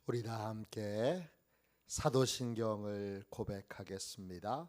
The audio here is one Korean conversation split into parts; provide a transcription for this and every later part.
우리 다 함께 사도신경을 고백하겠습니다.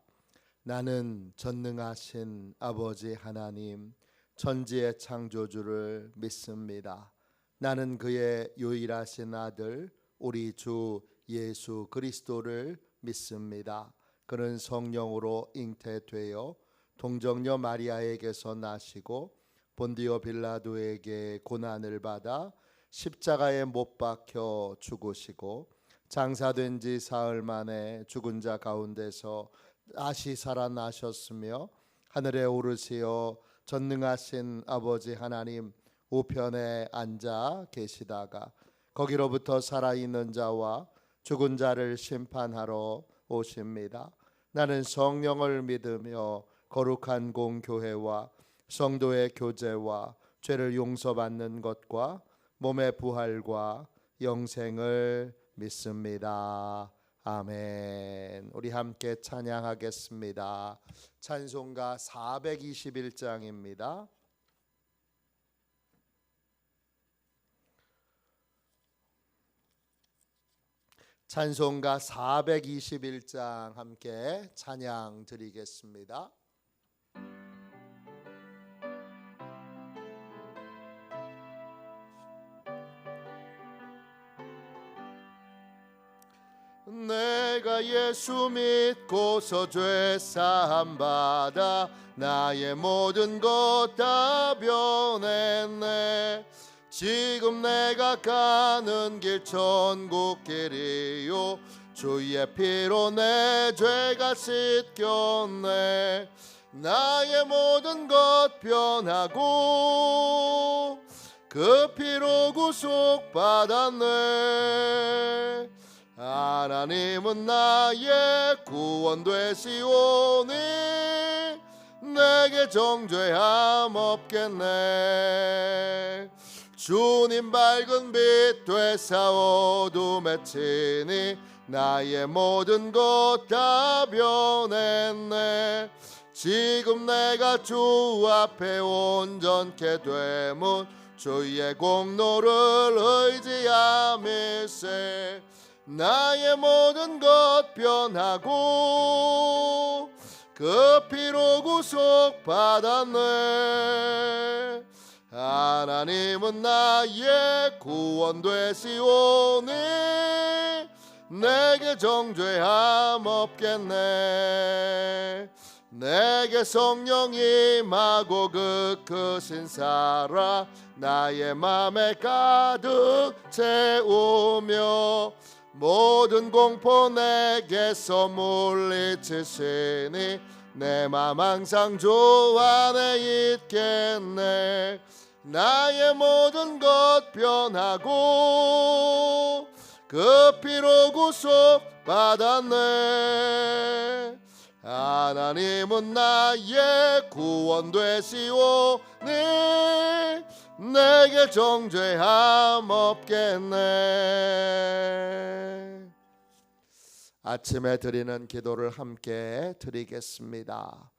나는 전능하신 아버지 하나님 천지의 창조주를 믿습니다. 나는 그의 유일하신 아들 우리 주 예수 그리스도를 믿습니다. 그는 성령으로 잉태되어 동정녀 마리아에게서 나시고 본디오 빌라도에게 고난을 받아 십자가에 못 박혀 죽으시고 장사된 지 사흘 만에 죽은 자 가운데서 다시 살아나셨으며 하늘에 오르시어 전능하신 아버지 하나님 우편에 앉아 계시다가 거기로부터 살아있는 자와 죽은 자를 심판하러 오십니다. 나는 성령을 믿으며 거룩한 공교회와 성도의 교제와 죄를 용서받는 것과 몸의 부활과 영생을 믿습니다. 아멘. 우리 함께 찬양하겠습니다. 찬송가 421장입니다. 찬송가 421장 함께 찬양 드리겠습니다. 내가 예수 믿고서 죄 사함 받아 나의 모든 것 다 변했네. 지금 내가 가는 길 천국 길이요 주의 피로 내 죄가 씻겼네. 나의 모든 것 변하고 그 피로 구속 받았네. 하나님은 나의 구원 되시오니 내게 정죄함 없겠네. 주님 밝은 빛 되사 어둠에 치니 나의 모든 것 다 변했네. 지금 내가 주 앞에 온전케 되면 주의 공로를 의지함일세. 나의 모든 것 변하고 그 피로 구속 받았네. 하나님은 나의 구원 되시오니 내게 정죄함 없겠네. 내게 성령이 임하고 그 크신 사랑 나의 맘에 가득 채우며 모든 공포 내게서 물리치시니 내 맘 항상 주 안에 있겠네. 나의 모든 것 변하고 그 피로 구속 받았네. 하나님은 나의 구원 되시오니 내게 정죄함 없겠네. 아침에 드리는 기도를 함께 드리겠습니다.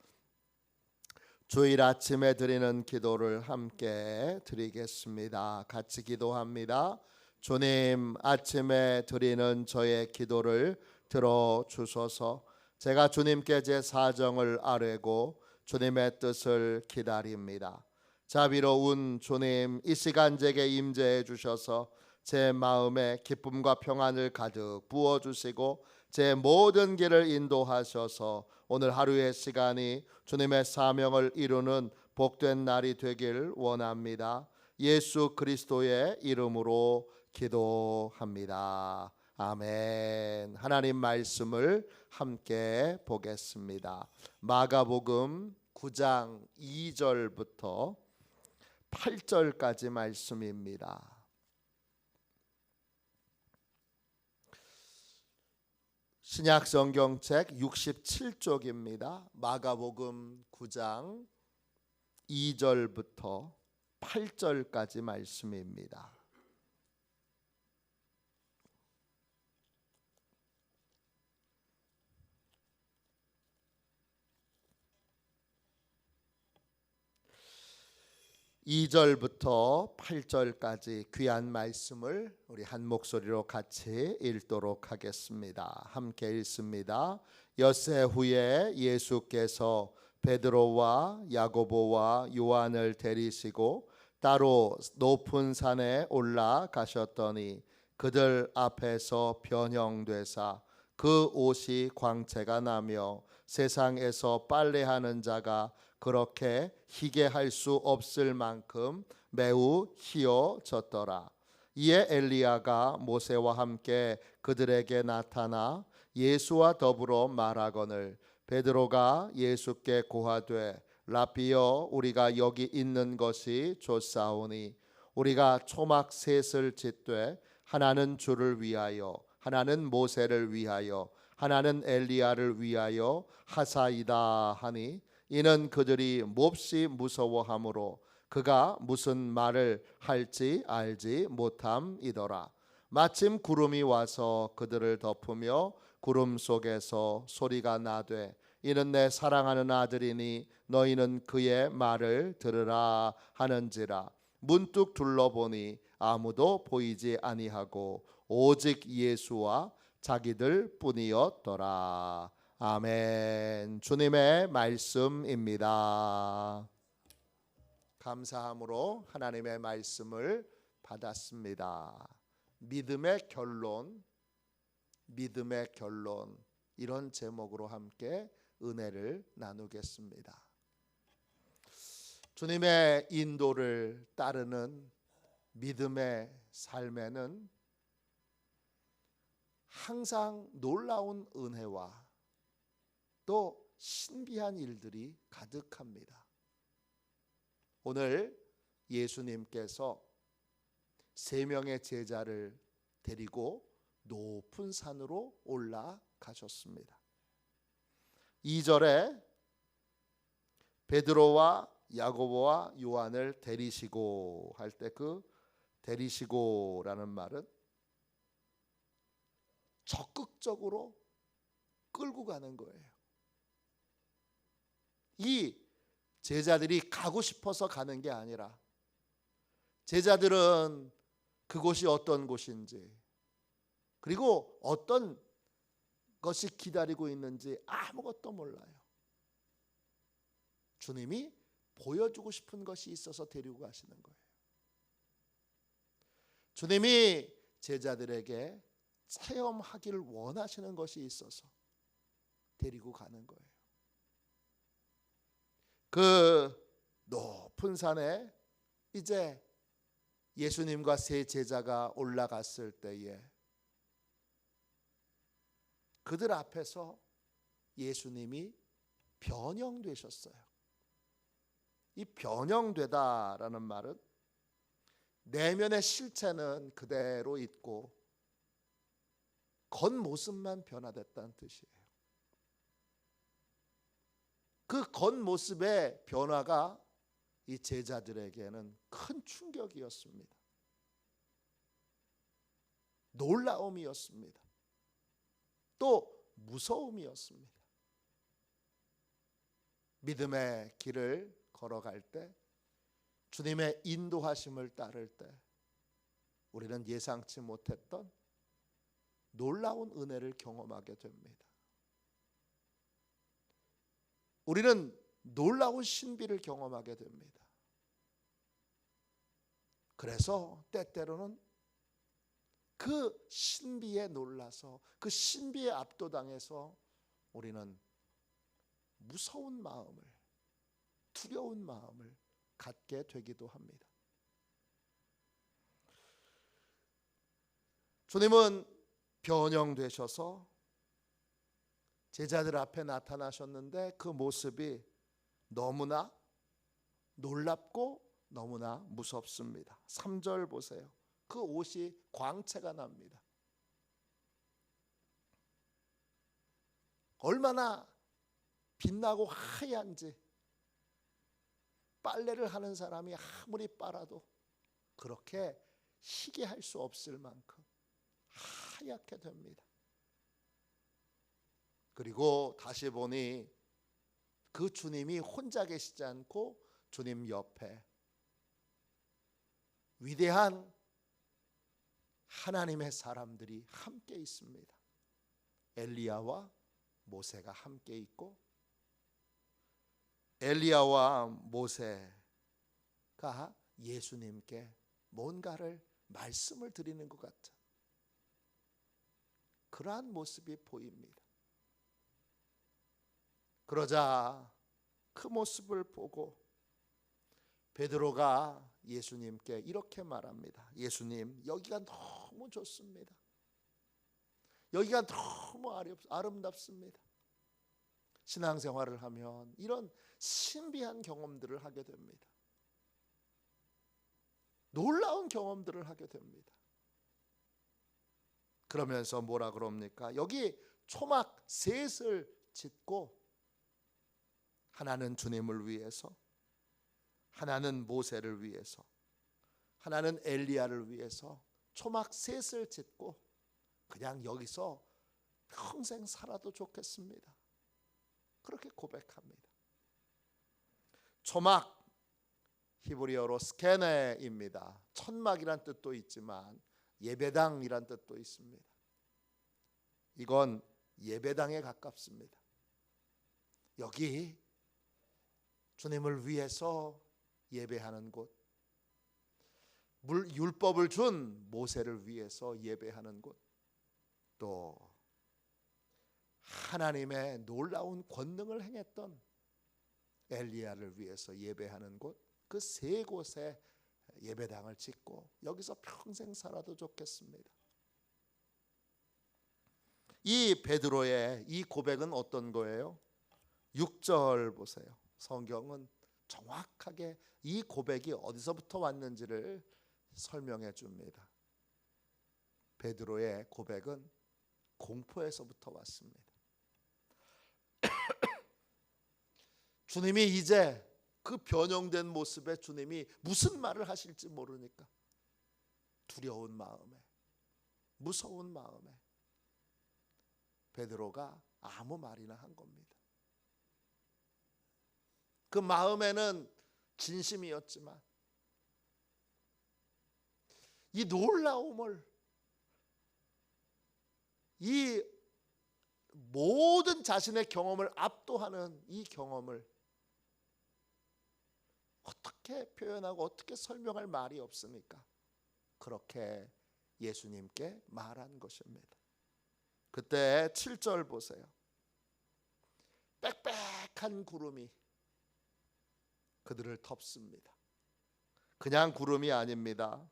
주일 아침에 드리는 기도를 함께 드리겠습니다. 같이 기도합니다. 주님, 아침에 드리는 저의 기도를 들어주소서. 제가 주님께 제 사정을 아뢰고 주님의 뜻을 기다립니다. 자비로운 주님, 이 시간 제게 임재해 주셔서 제 마음에 기쁨과 평안을 가득 부어주시고 제 모든 길을 인도하셔서 오늘 하루의 시간이 주님의 사명을 이루는 복된 날이 되길 원합니다. 예수 그리스도의 이름으로 기도합니다. 아멘. 하나님 말씀을 함께 보겠습니다. 마가복음 9장 2절부터 8절까지 말씀입니다. 신약 성경책 67쪽입니다. 마가복음 9장 2절부터 8절까지 말씀입니다. 2절부터 8절까지 귀한 말씀을 우리 한 목소리로 같이 읽도록 하겠습니다. 함께 읽습니다. 엿새 후에 예수께서 베드로와 야고보와 요한을 데리시고 따로 높은 산에 올라가셨더니 그들 앞에서 변형되사 그 옷이 광채가 나며 세상에서 빨래하는 자가 그렇게 희게 할 수 없을 만큼 매우 희어졌더라. 이에 엘리야가 모세와 함께 그들에게 나타나 예수와 더불어 말하거늘 베드로가 예수께 고하되 라비여 우리가 여기 있는 것이 좋사오니 우리가 초막 셋을 짓되 하나는 주를 위하여 하나는 모세를 위하여 하나는 엘리야를 위하여 하사이다 하니 이는 그들이 몹시 무서워하므로 그가 무슨 말을 할지 알지 못함이더라. 마침 구름이 와서 그들을 덮으며 구름 속에서 소리가 나되 이는 내 사랑하는 아들이니 너희는 그의 말을 들으라 하는지라. 문득 둘러보니 아무도 보이지 아니하고 오직 예수와 자기들 뿐이었더라. 아멘. 주님의 말씀입니다. 감사함으로 하나님의 말씀을 받았습니다. 믿음의 결론, 믿음의 결론, 이런 제목으로 함께 은혜를 나누겠습니다. 주님의 인도를 따르는 믿음의 삶에는 항상 놀라운 은혜와 또 신비한 일들이 가득합니다. 오늘 예수님께서 3명의 제자를 데리고 높은 산으로 올라가셨습니다. 2절에 베드로와 야고보와 요한을 데리시고 할 때 그 데리시고라는 말은 적극적으로 끌고 가는 거예요. 이 제자들이 가고 싶어서 가는 게 아니라 제자들은 그곳이 어떤 곳인지 그리고 어떤 것이 기다리고 있는지 아무것도 몰라요. 주님이 보여주고 싶은 것이 있어서 데리고 가시는 거예요. 주님이 제자들에게 체험하기를 원하시는 것이 있어서 데리고 가는 거예요. 그 높은 산에 이제 예수님과 3 제자가 올라갔을 때에 그들 앞에서 예수님이 변형되셨어요. 이 변형되다라는 말은 내면의 실체는 그대로 있고 겉모습만 변화됐다는 뜻이에요. 그 겉모습의 변화가 이 제자들에게는 큰 충격이었습니다. 놀라움이었습니다. 또 무서움이었습니다. 믿음의 길을 걸어갈 때 주님의 인도하심을 따를 때 우리는 예상치 못했던 놀라운 은혜를 경험하게 됩니다. 우리는 놀라운 신비를 경험하게 됩니다. 그래서 때때로는 그 신비에 놀라서 그 신비에 압도당해서 우리는 무서운 마음을, 두려운 마음을 갖게 되기도 합니다. 주님은 변형되셔서 제자들 앞에 나타나셨는데 그 모습이 너무나 놀랍고 너무나 무섭습니다. 3절 보세요. 그 옷이 광채가 납니다. 얼마나 빛나고 하얀지 빨래를 하는 사람이 아무리 빨아도 그렇게 희게 할 수 없을 만큼 하얗게 됩니다. 그리고 다시 보니 그 주님이 혼자 계시지 않고 주님 옆에 위대한 하나님의 사람들이 함께 있습니다. 엘리야와 모세가 함께 있고, 엘리야와 모세가 예수님께 뭔가를 말씀을 드리는 것 같은 그러한 모습이 보입니다. 그러자 그 모습을 보고 베드로가 예수님께 이렇게 말합니다. 예수님, 여기가 너무 좋습니다. 여기가 너무 아름답습니다. 신앙생활을 하면 이런 신비한 경험들을 하게 됩니다. 놀라운 경험들을 하게 됩니다. 그러면서 뭐라 그럽니까? 여기 초막 셋을 짓고 하나는 주님을 위해서, 하나는 모세를 위해서, 하나는 엘리야를 위해서 초막 셋을 짓고 그냥 여기서 평생 살아도 좋겠습니다. 그렇게 고백합니다. 초막, 히브리어로 스케네입니다. 천막이란 뜻도 있지만 예배당이란 뜻도 있습니다. 이건 예배당에 가깝습니다. 여기 주님을 위해서 예배하는 곳, 율법을 준 모세를 위해서 예배하는 곳, 또 하나님의 놀라운 권능을 행했던 엘리야를 위해서 예배하는 곳, 그 세 곳에 예배당을 짓고 여기서 평생 살아도 좋겠습니다. 이 베드로의 이 고백은 어떤 거예요? 6절 보세요. 성경은 정확하게 이 고백이 어디서부터 왔는지를 설명해 줍니다. 베드로의 고백은 공포에서부터 왔습니다. 주님이 이제 그 변형된 모습에 주님이 무슨 말을 하실지 모르니까 두려운 마음에, 무서운 마음에 베드로가 아무 말이나 한 겁니다. 그 마음에는 진심이었지만 이 놀라움을, 이 모든 자신의 경험을 압도하는 이 경험을 어떻게 표현하고 어떻게 설명할 말이 없으니까 그렇게 예수님께 말한 것입니다. 그때 7절 보세요. 빽빽한 구름이 그들을 덮습니다. 그냥 구름이 아닙니다.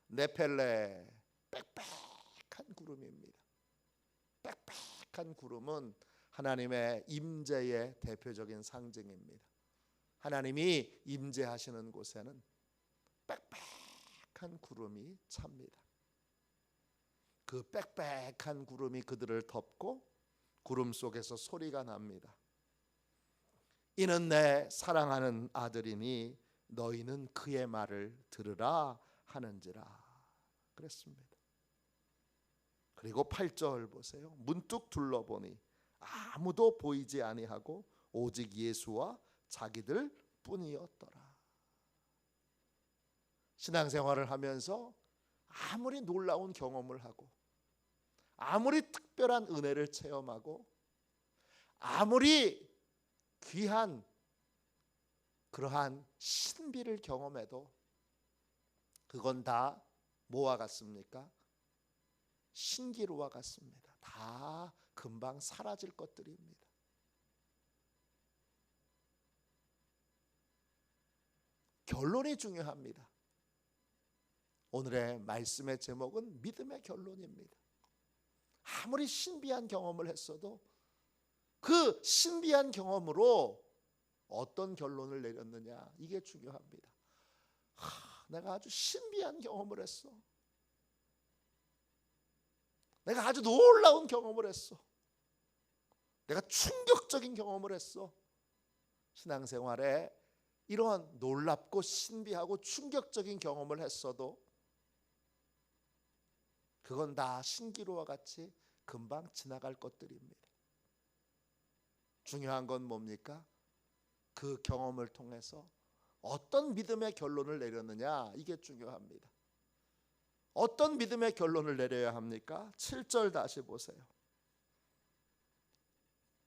네펠레, 빽빽한 구름입니다. 빽빽한 구름은 하나님의 임재의 대표적인 상징입니다. 하나님이 임재하시는 곳에는 빽빽한 구름이 찹니다. 그 빽빽한 구름이 그들을 덮고 구름 속에서 소리가 납니다. 이는 내 사랑하는 아들이니 너희는 그의 말을 들으라 하는지라 그랬습니다. 그리고 8절 보세요. 문득 둘러보니 아무도 보이지 아니하고 오직 예수와 자기들 뿐이었더라. 신앙생활을 하면서 아무리 놀라운 경험을 하고 아무리 특별한 은혜를 체험하고 아무리 귀한 그러한 신비를 경험해도 그건 다 뭐와 같습니까? 신기루와 같습니다. 다 금방 사라질 것들입니다. 결론이 중요합니다. 오늘의 말씀의 제목은 믿음의 결론입니다. 아무리 신비한 경험을 했어도 그 신비한 경험으로 어떤 결론을 내렸느냐, 이게 중요합니다. 내가 아주 신비한 경험을 했어. 내가 아주 놀라운 경험을 했어. 내가 충격적인 경험을 했어. 신앙생활에 이러한 놀랍고 신비하고 충격적인 경험을 했어도 그건 다 신기루와 같이 금방 지나갈 것들입니다. 중요한 건 뭡니까? 그 경험을 통해서 어떤 믿음의 결론을 내렸느냐, 이게 중요합니다. 어떤 믿음의 결론을 내려야 합니까? 7절 다시 보세요.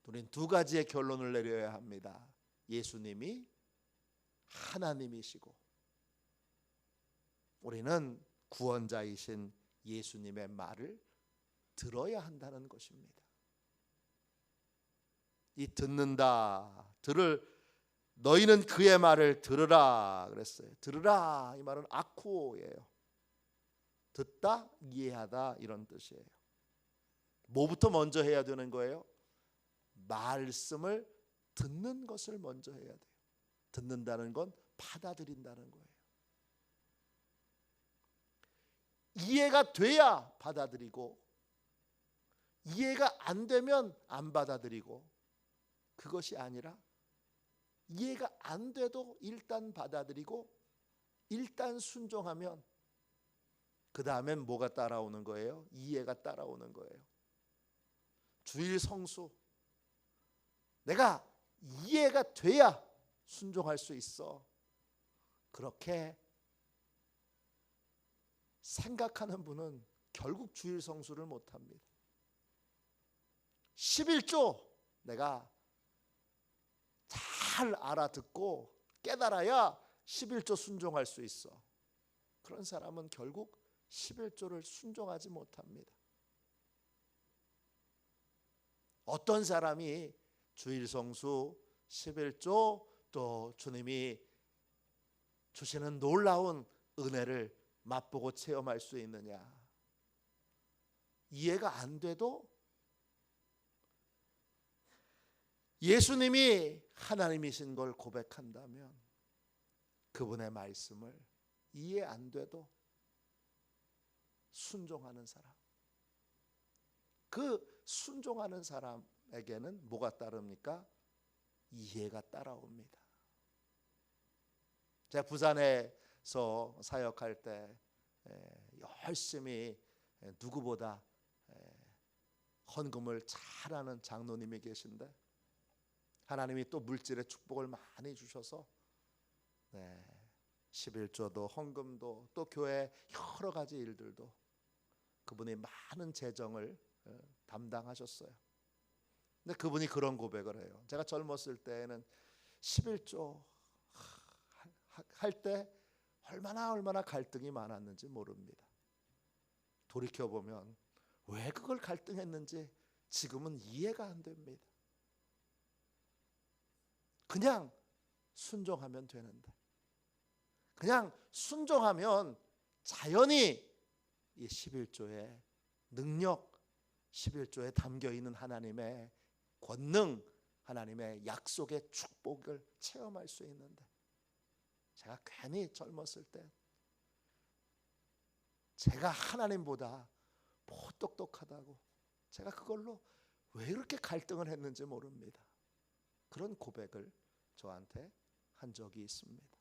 우린 두 가지의 결론을 내려야 합니다. 예수님이 하나님이시고 우리는 구원자이신 예수님의 말을 들어야 한다는 것입니다. 이 듣는다, 너희는 그의 말을 들으라 그랬어요. 들으라 이 말은 아쿠오예요. 듣다, 이해하다 이런 뜻이에요. 뭐부터 먼저 해야 되는 거예요? 말씀을 듣는 것을 먼저 해야 돼요. 듣는다는 건 받아들인다는 거예요. 이해가 돼야 받아들이고 이해가 안 되면 안 받아들이고, 그것이 아니라 이해가 안 돼도 일단 받아들이고 일단 순종하면 그 다음엔 뭐가 따라오는 거예요? 이해가 따라오는 거예요. 주일 성수, 내가 이해가 돼야 순종할 수 있어. 그렇게 생각하는 분은 결국 주일 성수를 못합니다. 11조 내가 잘 알아듣고 깨달아야 11조 순종할 수 있어. 그런 사람은 결국 11조를 순종하지 못합니다. 어떤 사람이 주일 성수, 11조 또 주님이 주시는 놀라운 은혜를 맛보고 체험할 수 있느냐? 이해가 안 돼도 예수님이 하나님이신 걸 고백한다면 그분의 말씀을 이해 안 돼도 순종하는 사람, 그 순종하는 사람에게는 뭐가 따릅니까? 이해가 따라옵니다. 제가 부산에서 사역할 때 열심히 누구보다 헌금을 잘하는 장로님이 계신데 하나님이 또 물질의 축복을 많이 주셔서 11조도 헌금도 또 교회 여러 가지 일들도 그분이 많은 재정을 담당하셨어요. 근데 그분이 그런 고백을 해요. 제가 젊었을 때에는 11조 할 때 얼마나 갈등이 많았는지 모릅니다. 돌이켜보면 왜 그걸 갈등했는지 지금은 이해가 안 됩니다. 그냥 순종하면 되는데, 그냥 순종하면 자연히 이 11조의 능력, 11조에 담겨있는 하나님의 권능, 하나님의 약속의 축복을 체험할 수 있는데, 제가 괜히 젊었을 때 제가 하나님보다 똑똑하다고 제가 그걸로 왜 이렇게 갈등을 했는지 모릅니다. 그런 고백을 저한테 한 적이 있습니다.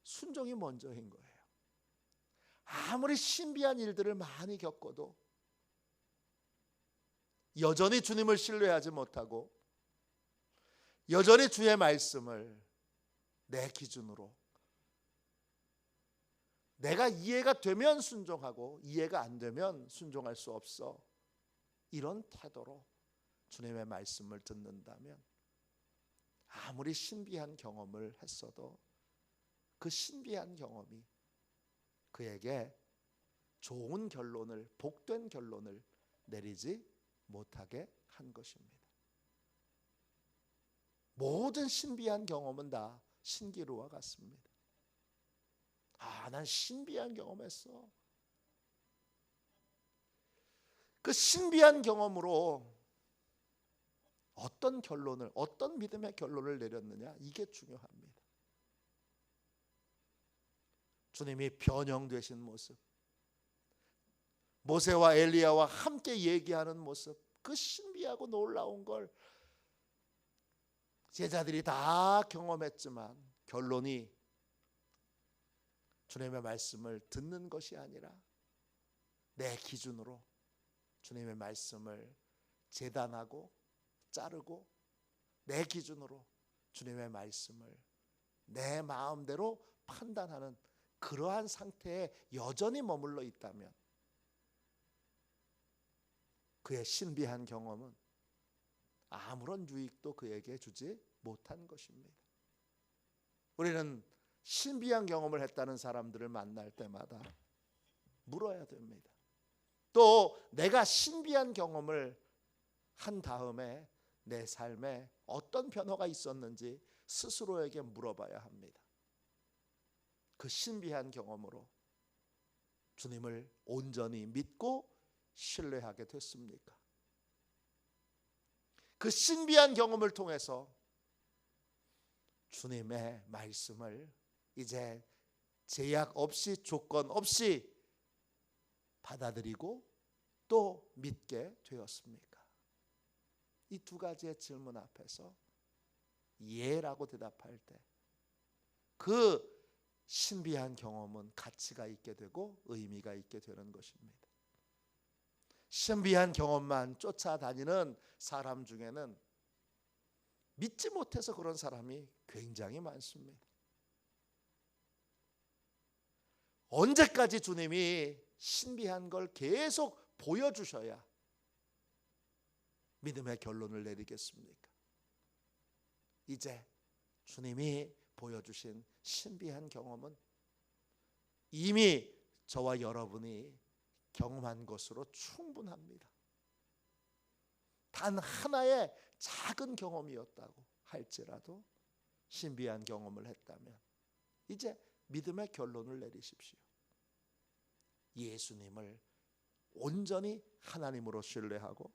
순종이 먼저인 거예요. 아무리 신비한 일들을 많이 겪어도 여전히 주님을 신뢰하지 못하고 여전히 주의 말씀을 내 기준으로 내가 이해가 되면 순종하고 이해가 안 되면 순종할 수 없어, 이런 태도로 주님의 말씀을 듣는다면 아무리 신비한 경험을 했어도 그 신비한 경험이 그에게 좋은 결론을, 복된 결론을 내리지 못하게 한 것입니다. 모든 신비한 경험은 다 신기루와 같습니다. 난 신비한 경험했어. 그 신비한 경험으로 어떤 결론을, 어떤 믿음의 결론을 내렸느냐, 이게 중요합니다. 주님이 변형되신 모습, 모세와 엘리야와 함께 얘기하는 모습, 그 신비하고 놀라운 걸 제자들이 다 경험했지만 결론이 주님의 말씀을 듣는 것이 아니라 내 기준으로 주님의 말씀을 재단하고 자르고 내 기준으로 주님의 말씀을 내 마음대로 판단하는 그러한 상태에 여전히 머물러 있다면 그의 신비한 경험은 아무런 유익도 그에게 주지 못한 것입니다. 우리는 신비한 경험을 했다는 사람들을 만날 때마다 물어야 됩니다. 또 내가 신비한 경험을 한 다음에 내 삶에 어떤 변화가 있었는지 스스로에게 물어봐야 합니다. 그 신비한 경험으로 주님을 온전히 믿고 신뢰하게 됐습니까? 그 신비한 경험을 통해서 주님의 말씀을 이제 제약 없이 조건 없이 받아들이고 또 믿게 되었습니까? 이 두 가지의 질문 앞에서 예라고 대답할 때 그 신비한 경험은 가치가 있게 되고 의미가 있게 되는 것입니다. 신비한 경험만 쫓아다니는 사람 중에는 믿지 못해서 그런 사람이 굉장히 많습니다. 언제까지 주님이 신비한 걸 계속 보여주셔야 믿음의 결론을 내리겠습니까? 이제 주님이 보여주신 신비한 경험은 이미 저와 여러분이 경험한 것으로 충분합니다. 단 하나의 작은 경험이었다고 할지라도 신비한 경험을 했다면 이제 믿음의 결론을 내리십시오. 예수님을 온전히 하나님으로 신뢰하고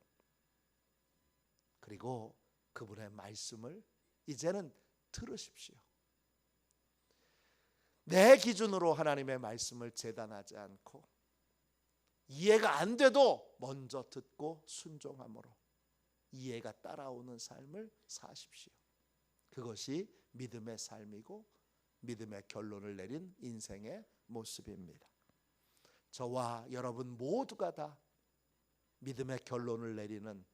그리고 그분의 말씀을 이제는 들으십시오. 내 기준으로 하나님의 말씀을 재단하지 않고 이해가 안 돼도 먼저 듣고 순종함으로 이해가 따라오는 삶을 사십시오. 그것이 믿음의 삶이고 믿음의 결론을 내린 인생의 모습입니다. 저와 여러분 모두가 다 믿음의 결론을 내리는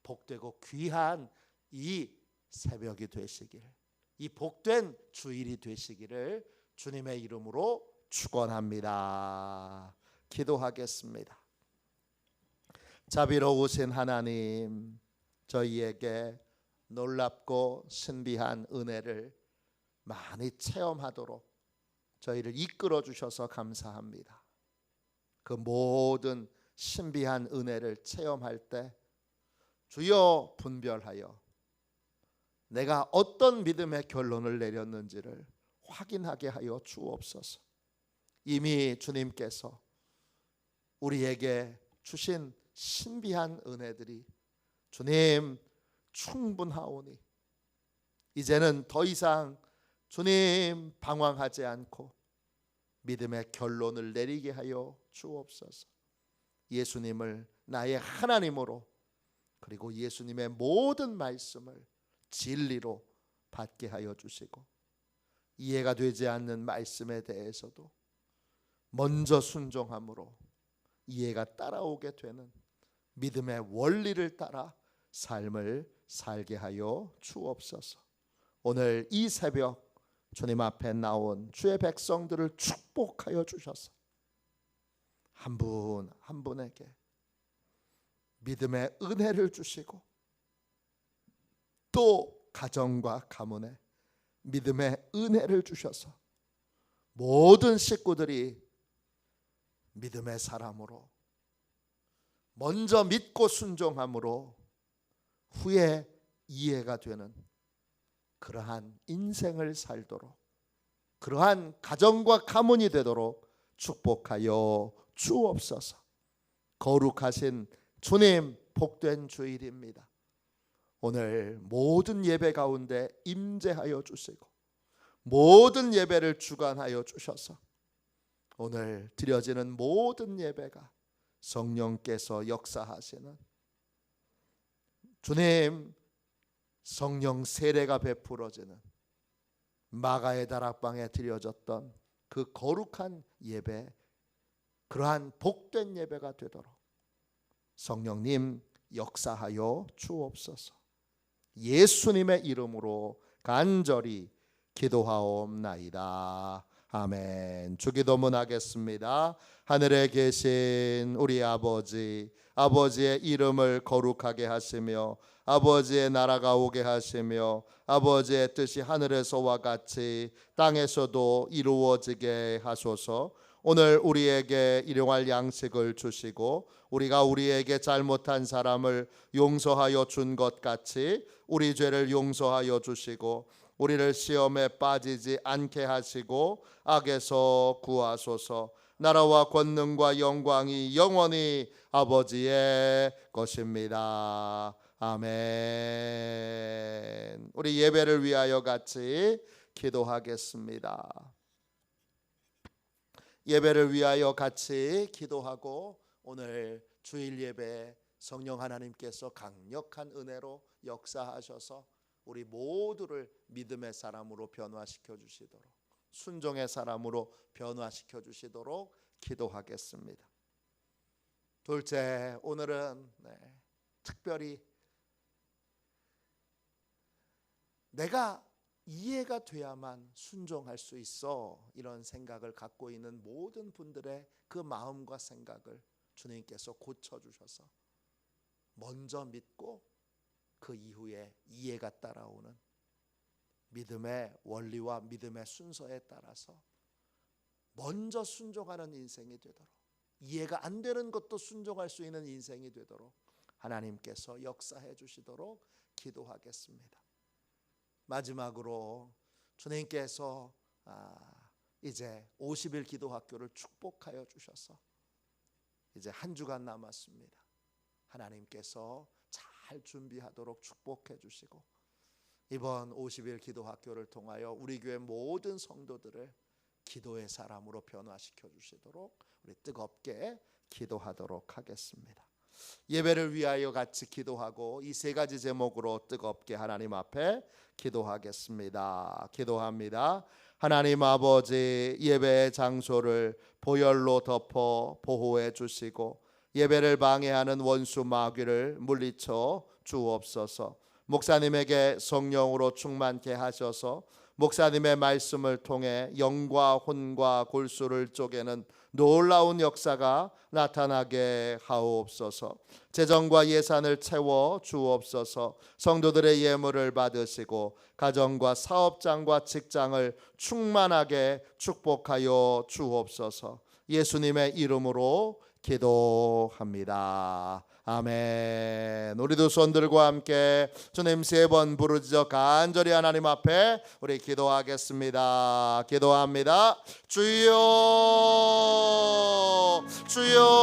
복되고 귀한 이 새벽이 되시길, 이 복된 주일이 되시기를 주님의 이름으로 축원합니다. 기도하겠습니다. 자비로우신 하나님, 저희에게 놀랍고 신비한 은혜를 많이 체험하도록 저희를 이끌어 주셔서 감사합니다. 그 모든 신비한 은혜를 체험할 때 주여 분별하여 내가 어떤 믿음의 결론을 내렸는지를 확인하게 하여 주옵소서. 이미 주님께서 우리에게 주신 신비한 은혜들이 주님 충분하오니 이제는 더 이상 주님 방황하지 않고 믿음의 결론을 내리게 하여 주옵소서. 예수님을 나의 하나님으로 그리고 예수님의 모든 말씀을 진리로 받게 하여 주시고 이해가 되지 않는 말씀에 대해서도 먼저 순종함으로 이해가 따라오게 되는 믿음의 원리를 따라 삶을 살게 하여 주옵소서. 오늘 이 새벽 주님 앞에 나온 주의 백성들을 축복하여 주셔서 한 분 한 분에게 믿음의 은혜를 주시고 또 가정과 가문에 믿음의 은혜를 주셔서 모든 식구들이 믿음의 사람으로 먼저 믿고 순종함으로 후에 이해가 되는 그러한 인생을 살도록 그러한 가정과 가문이 되도록 축복하여 주옵소서. 거룩하신 주님 복된 주일입니다. 오늘 모든 예배 가운데 임재하여 주시고 모든 예배를 주관하여 주셔서 오늘 드려지는 모든 예배가 성령께서 역사하시는 주님 성령 세례가 베풀어지는 마가의 다락방에 드려졌던 그 거룩한 예배, 그러한 복된 예배가 되도록 성령님 역사하여 주옵소서. 예수님의 이름으로 간절히 기도하옵나이다. 아멘. 주기도문 하겠습니다. 하늘에 계신 우리 아버지, 아버지의 이름을 거룩하게 하시며 아버지의 나라가 오게 하시며 아버지의 뜻이 하늘에서와 같이 땅에서도 이루어지게 하소서. 오늘 우리에게 일용할 양식을 주시고 우리가 우리에게 잘못한 사람을 용서하여 준 것 같이 우리 죄를 용서하여 주시고 우리를 시험에 빠지지 않게 하시고 악에서 구하소서. 나라와 권능과 영광이 영원히 아버지의 것입니다. 아멘. 우리 예배를 위하여 같이 기도하겠습니다. 예배를 위하여 같이 기도하고 오늘 주일 예배 성령 하나님께서 강력한 은혜로 역사하셔서 우리 모두를 믿음의 사람으로 변화시켜 주시도록, 순종의 사람으로 변화시켜 주시도록 기도하겠습니다. 둘째, 오늘은 특별히 내가 이해가 돼야만 순종할 수 있어, 이런 생각을 갖고 있는 모든 분들의 그 마음과 생각을 주님께서 고쳐주셔서 먼저 믿고 그 이후에 이해가 따라오는 믿음의 원리와 믿음의 순서에 따라서 먼저 순종하는 인생이 되도록, 이해가 안 되는 것도 순종할 수 있는 인생이 되도록 하나님께서 역사해 주시도록 기도하겠습니다. 마지막으로 주님께서 이제 50일 기도학교를 축복하여 주셔서 이제 한 주간 남았습니다. 하나님께서 잘 준비하도록 축복해 주시고 이번 50일 기도학교를 통하여 우리 교회 모든 성도들을 기도의 사람으로 변화시켜 주시도록 우리 뜨겁게 기도하도록 하겠습니다. 예배를 위하여 같이 기도하고 이 세 가지 제목으로 뜨겁게 하나님 앞에 기도하겠습니다. 기도합니다. 하나님 아버지, 예배의 장소를 보혈로 덮어 보호해 주시고 예배를 방해하는 원수 마귀를 물리쳐 주옵소서. 목사님에게 성령으로 충만케 하셔서 목사님의 말씀을 통해 영과 혼과 골수를 쪼개는 놀라운 역사가 나타나게 하옵소서. 재정과 예산을 채워 주옵소서. 성도들의 예물을 받으시고 가정과 사업장과 직장을 충만하게 축복하여 주옵소서. 예수님의 이름으로 기도합니다. 아멘. 우리 두 손들과 함께 주님 세 번 부르짖어 간절히 하나님 앞에 우리 기도하겠습니다. 기도합니다. 주여, 주여,